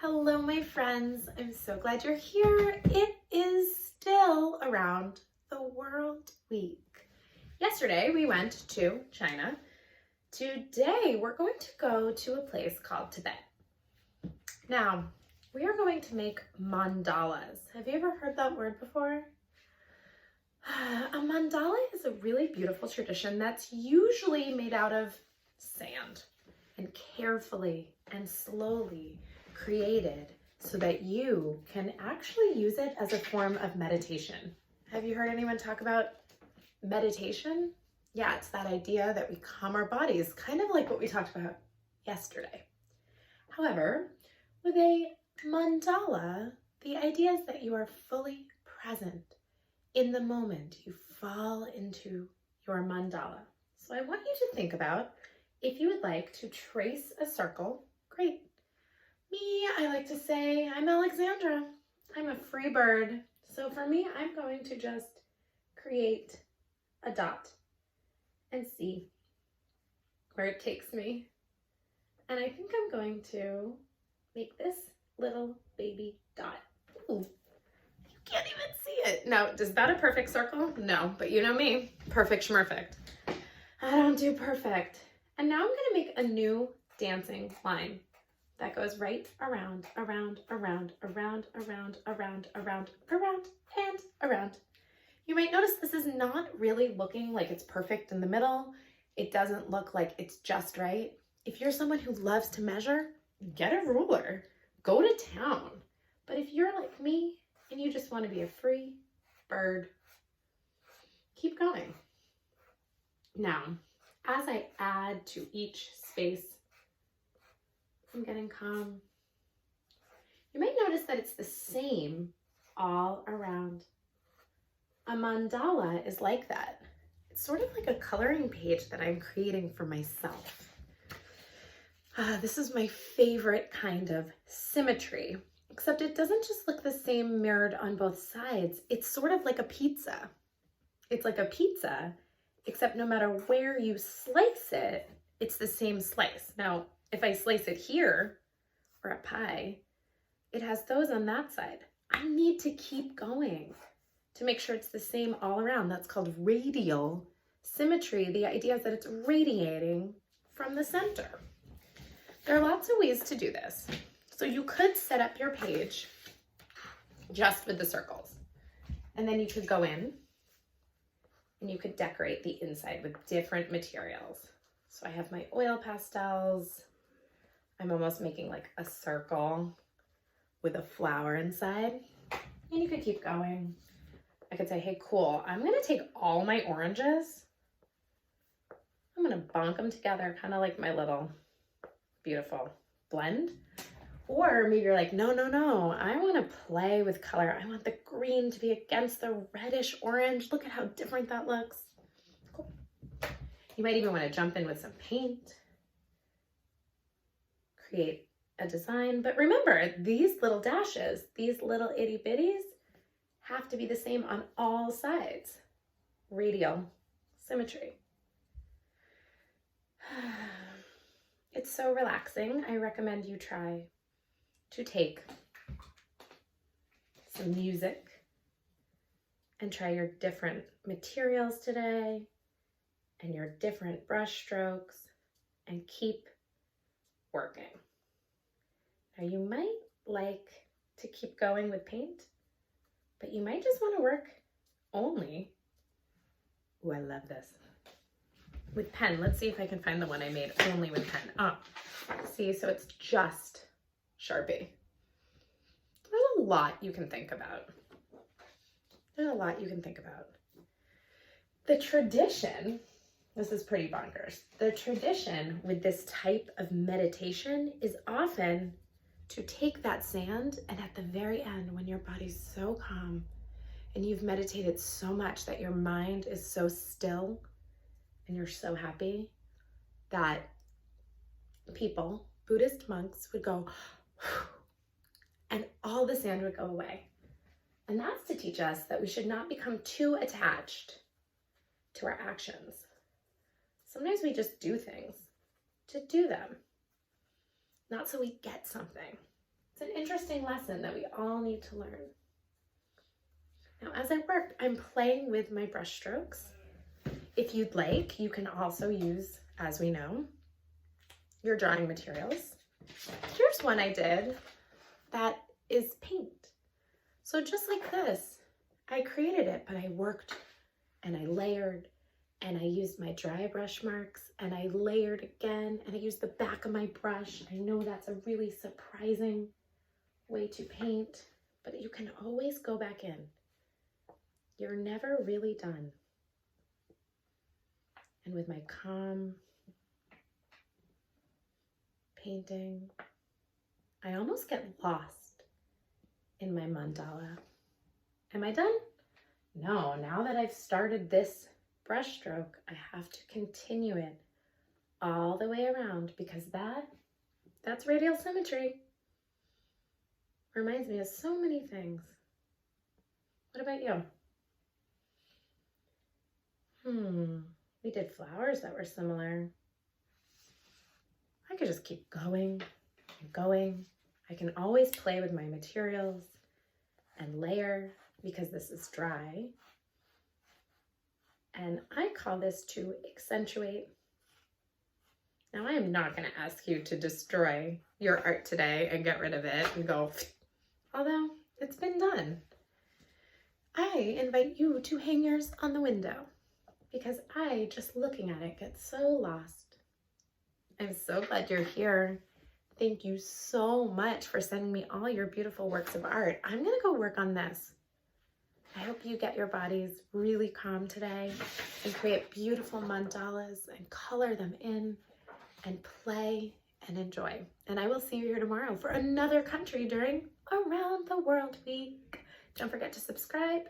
Hello, my friends. I'm so glad you're here. It is still around the World Week. Yesterday, we went to China. Today, we're going to go to a place called Tibet. Now, we are going to make mandalas. Have you ever heard that word before? A mandala is a really beautiful tradition that's usually made out of sand and carefully and slowly created so that you can actually use it as a form of meditation. Have you heard anyone talk about meditation? Yeah, it's that idea that we calm our bodies, kind of like what we talked about yesterday. However, with a mandala, the idea is that you are fully present in the moment. You fall into your mandala. So I want you to think about, if you would like to trace a circle, great. Me, I like to say, I'm Alexandra. I'm a free bird. So for me, I'm going to just create a dot and see where it takes me. And I think I'm going to make this little baby dot. Ooh, you can't even see it. Now, is that a perfect circle? No, but you know me, perfect schmerfect. I don't do perfect. And now I'm gonna make a new dancing line that goes right around, around, around, around, around, around, around, around, and around. You might notice this is not really looking like it's perfect in the middle. It doesn't look like it's just right. If you're someone who loves to measure, get a ruler, go to town. But if you're like me and you just want to be a free bird, keep going. Now, as I add to each space, I'm getting calm. You might notice that it's the same all around. A mandala is like that. It's sort of like a coloring page that I'm creating for myself. This is my favorite kind of symmetry, except it doesn't just look the same mirrored on both sides. It's sort of like a pizza. It's like a pizza, except no matter where you slice it, it's the same slice. Now, if I slice it here, or a pie, it has those on that side. I need to keep going to make sure it's the same all around. That's called radial symmetry. The idea is that it's radiating from the center. There are lots of ways to do this. So you could set up your page just with the circles, and then you could go in and you could decorate the inside with different materials. So I have my oil pastels. I'm almost making like a circle with a flower inside. And you could keep going. I could say, hey, cool, I'm gonna take all my oranges. I'm gonna bonk them together, kind of like my little beautiful blend. Or maybe you're like, no, I wanna play with color. I want the green to be against the reddish orange. Look at how different that looks. Cool. You might even wanna jump in with some paint, create a design. But remember, these little dashes, these little itty bitties, have to be the same on all sides. Radial symmetry. It's so relaxing. I recommend you try to take some music and try your different materials today and your different brush strokes and keep working. Now you might like to keep going with paint, but you might just want to work only, ooh, I love this, with pen. Let's see if I can find the one I made only with pen. Oh, see, so it's just Sharpie. There's a lot you can think about. The tradition, this is pretty bonkers. The tradition with this type of meditation is often to take that sand and at the very end, when your body's so calm and you've meditated so much that your mind is so still and you're so happy, that people, Buddhist monks, would go, and all the sand would go away. And that's to teach us that we should not become too attached to our actions. Sometimes we just do things to do them, not so we get something. It's an interesting lesson that we all need to learn. Now, as I work, I'm playing with my brush strokes. If you'd like, you can also use, as we know, your drawing materials. Here's one I did that is paint. So just like this, I created it, but I worked and I layered and I used my dry brush marks and I layered again and I used the back of my brush. I know that's a really surprising way to paint, but you can always go back in. You're never really done. And with my calm painting, I almost get lost in my mandala. Am I done? No, now that I've started this brush stroke, I have to continue it all the way around because that's radial symmetry. Reminds me of so many things. What about you? We did flowers that were similar. I could just keep going and going. I can always play with my materials and layer because this is dry. And I call this to accentuate. Now, I am not going to ask you to destroy your art today and get rid of it and go, although it's been done. I invite you to hang yours on the window because I, just looking at it, get so lost. I'm so glad you're here. Thank you so much for sending me all your beautiful works of art. I'm going to go work on this. I hope you get your bodies really calm today and create beautiful mandalas and color them in and play and enjoy. And I will see you here tomorrow for another country during Around the World Week. Don't forget to subscribe.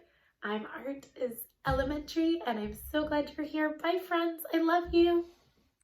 I'm Art is Elementary and I'm so glad you're here. Bye friends, I love you.